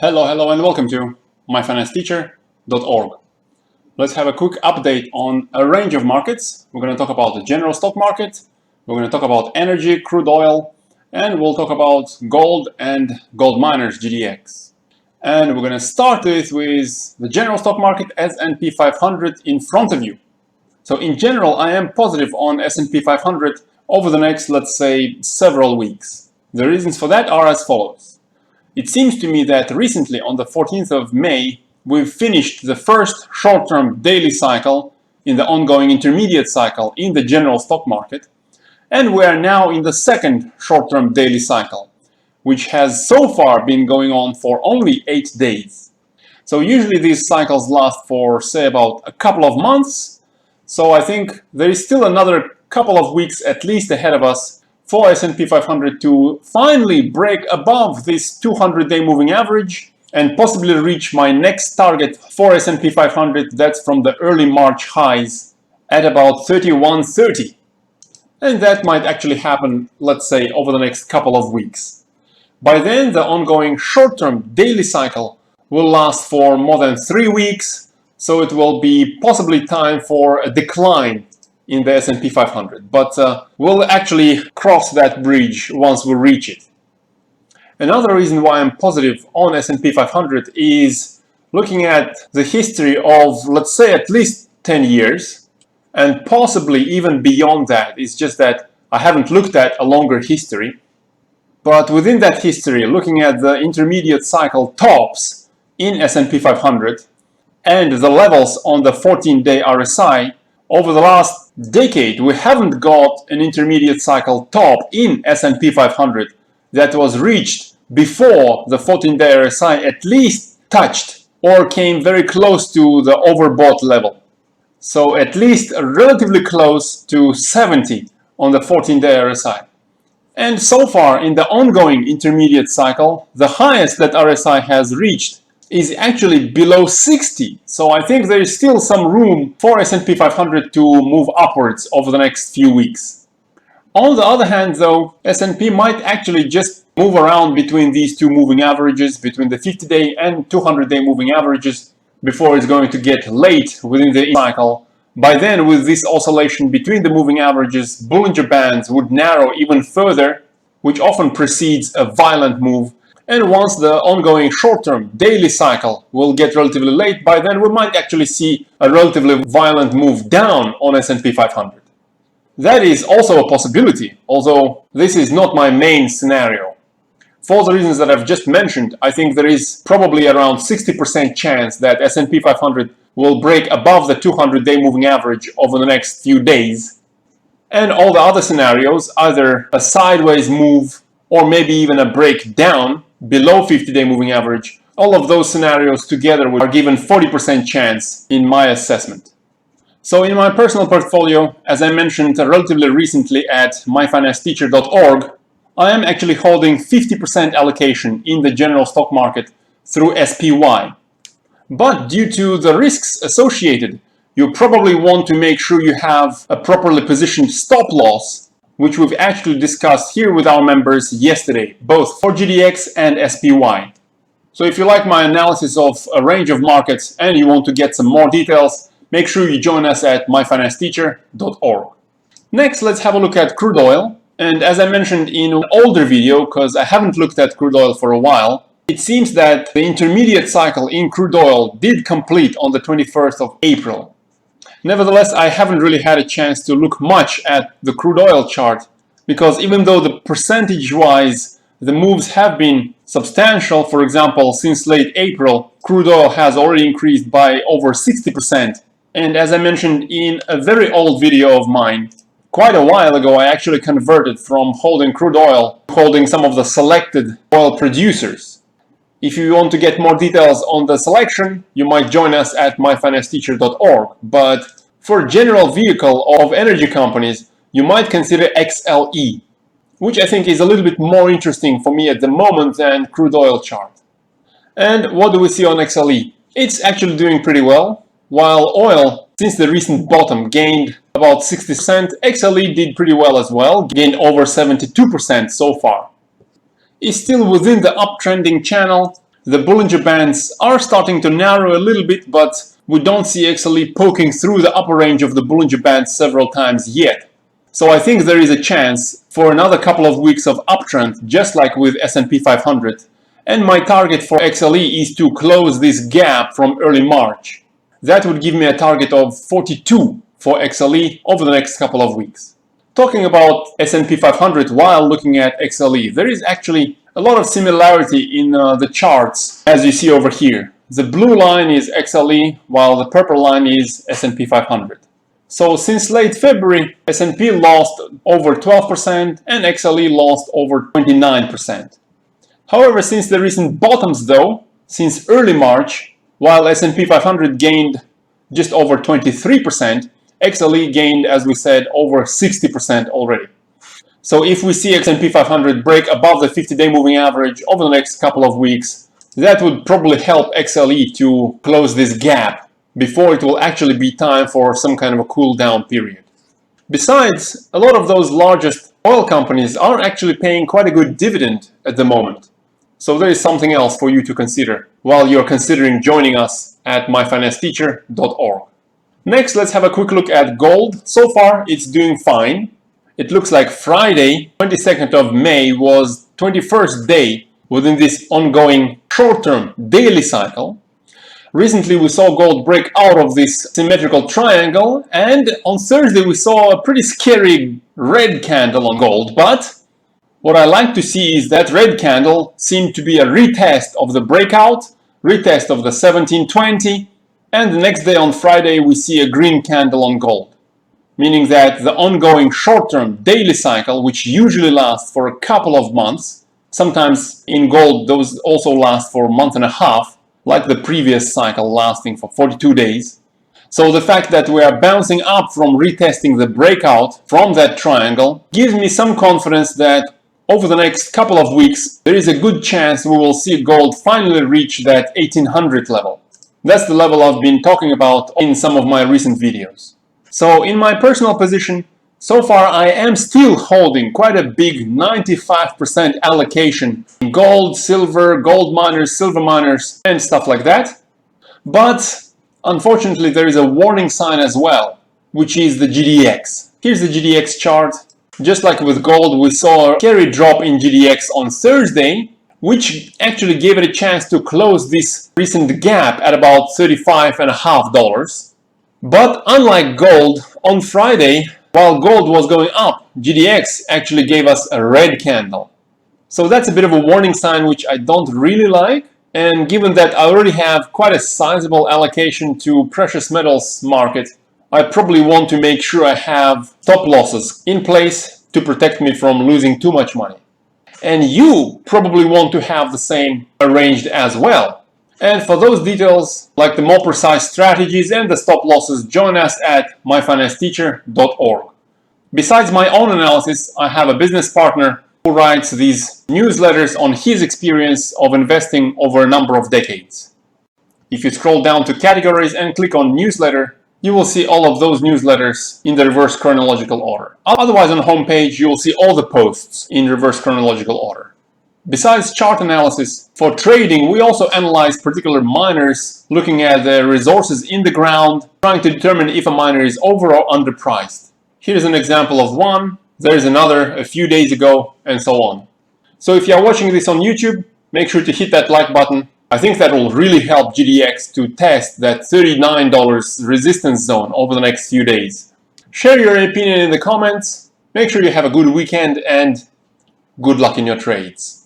Hello and welcome to myfinanceteacher.org. Let's have a quick update on a range of markets. We're going to talk about the general stock market, we're going to talk about energy, crude oil, and we'll talk about gold and gold miners, GDX. And we're going to start with the general stock market, S&P 500 in front of you. So in general, I am positive on S&P 500 over the next, let's say, several weeks. The reasons for that are as follows. It seems to me that recently, on the 14th of May, we've finished the first short-term daily cycle in the ongoing intermediate cycle in the general stock market, and we are now in the second short-term daily cycle, which has so far been going on for only 8 days. So usually these cycles last for, say, about a couple of months, so I think there is still another couple of weeks at least ahead of us for S&P 500 to finally break above this 200-day moving average and possibly reach my next target for S&P 500. That's from the early March highs at about 3130. And that might actually happen, let's say, over the next couple of weeks. By then, the ongoing short-term daily cycle will last for more than 3 weeks, so it will be possibly time for a decline in the S&P 500, but we'll actually cross that bridge once we reach it. Another reason why I'm positive on S&P 500 is looking at the history of, let's say, at least 10 years, and possibly even beyond that. It's just that I haven't looked at a longer history, but within that history, looking at the intermediate cycle tops in S&P 500 and the levels on the 14-day RSI, over the last decade, we haven't got an intermediate cycle top in S&P 500 that was reached before the 14-day RSI at least touched or came very close to the overbought level. So at least relatively close to 70 on the 14-day RSI. And so far in the ongoing intermediate cycle, the highest that RSI has reached is actually below 60. So I think there is still some room for S&P 500 to move upwards over the next few weeks. On the other hand, though, S&P might actually just move around between these two moving averages, between the 50-day and 200-day moving averages, before it's going to get late within the cycle. By then, with this oscillation between the moving averages, Bollinger Bands would narrow even further, which often precedes a violent move. And once the ongoing short-term daily cycle will get relatively late, by then we might actually see a relatively violent move down on S&P 500. That is also a possibility, although this is not my main scenario. For the reasons that I've just mentioned, I think there is probably around 60% chance that S&P 500 will break above the 200-day moving average over the next few days. And all the other scenarios, either a sideways move or maybe even a breakdown below 50-day moving average, all of those scenarios together are given 40% chance in my assessment. So in my personal portfolio, as I mentioned relatively recently at myfinanceteacher.org, I am actually holding 50% allocation in the general stock market through SPY. But due to the risks associated, you probably want to make sure you have a properly positioned stop loss, which we've actually discussed here with our members yesterday, both for GDX and SPY. So if you like my analysis of a range of markets and you want to get some more details, make sure you join us at myfinanceteacher.org. Next, let's have a look at crude oil. And as I mentioned in an older video, because I haven't looked at crude oil for a while, it seems that the intermediate cycle in crude oil did complete on the 21st of April. Nevertheless, I haven't really had a chance to look much at the crude oil chart, because even though the percentage-wise the moves have been substantial, for example, since late April, crude oil has already increased by over 60%. And as I mentioned in a very old video of mine, quite a while ago, I actually converted from holding crude oil to holding some of the selected oil producers. If you want to get more details on the selection, you might join us at myfinanceteacher.org. But for general vehicle of energy companies, you might consider XLE, which I think is a little bit more interesting for me at the moment than crude oil chart. And what do we see on XLE? It's actually doing pretty well. While oil, since the recent bottom, gained about 60%, XLE did pretty well as well, gained over 72% so far. Is still within the uptrending channel, The Bollinger Bands are starting to narrow a little bit, but we don't see XLE poking through the upper range of the Bollinger Bands several times yet. So I think there is a chance for another couple of weeks of uptrend, just like with S&P 500. And my target for XLE is to close this gap from early March. That would give me a target of 42 for XLE over the next couple of weeks. Talking about S&P 500 while looking at XLE, there is actually a lot of similarity in the charts as you see over here. The blue line is XLE while the purple line is S&P 500. So since late February, S&P lost over 12% and XLE lost over 29%. However, since the recent bottoms though, since early March, while S&P 500 gained just over 23%, XLE gained, as we said, over 60% already. So if we see S&P 500 break above the 50-day moving average over the next couple of weeks, that would probably help XLE to close this gap before it will actually be time for some kind of a cool down period. Besides, a lot of those largest oil companies are actually paying quite a good dividend at the moment. So there is something else for you to consider while you're considering joining us at myfinancesteacher.org. Next, let's have a quick look at gold. So far, it's doing fine. It looks like Friday, 22nd of May, was 21st day within this ongoing short-term daily cycle. Recently, we saw gold break out of this symmetrical triangle, and on Thursday, we saw a pretty scary red candle on gold, but what I like to see is that red candle seemed to be a retest of the breakout, retest of the 1720, and the next day on Friday we see a green candle on gold, meaning that the ongoing short-term daily cycle, which usually lasts for a couple of months, sometimes in gold those also last for a month and a half, like the previous cycle lasting for 42 days. So the fact that we are bouncing up from retesting the breakout from that triangle gives me some confidence that over the next couple of weeks, there is a good chance we will see gold finally reach that 1800 level. That's the level I've been talking about in some of my recent videos. So in my personal position, so far I am still holding quite a big 95% allocation in gold, silver, gold miners, silver miners, and stuff like that. But unfortunately, there is a warning sign as well, which is the GDX. Here's the GDX chart. Just like with gold, we saw a scary drop in GDX on Thursday, which actually gave it a chance to close this recent gap at about $35.50. But unlike gold, on Friday, while gold was going up, GDX actually gave us a red candle. So that's a bit of a warning sign which I don't really like. And given that I already have quite a sizable allocation to precious metals market, I probably want to make sure I have stop losses in place to protect me from losing too much money. And you probably want to have the same arranged as well. And for those details, like the more precise strategies and the stop losses, join us at myfinancesteacher.org. Besides my own analysis, I have a business partner who writes these newsletters on his experience of investing over a number of decades. If you scroll down to categories and click on newsletter, you will see all of those newsletters in the reverse chronological order. Otherwise, on the homepage, you will see all the posts in reverse chronological order. Besides chart analysis, for trading, we also analyze particular miners, looking at the resources in the ground, trying to determine if a miner is over or underpriced. Here's an example of one, there's another a few days ago, and so on. So if you're watching this on YouTube, make sure to hit that like button. I think that will really help GDX to test that $39 resistance zone over the next few days. Share your opinion in the comments. Make sure you have a good weekend and good luck in your trades.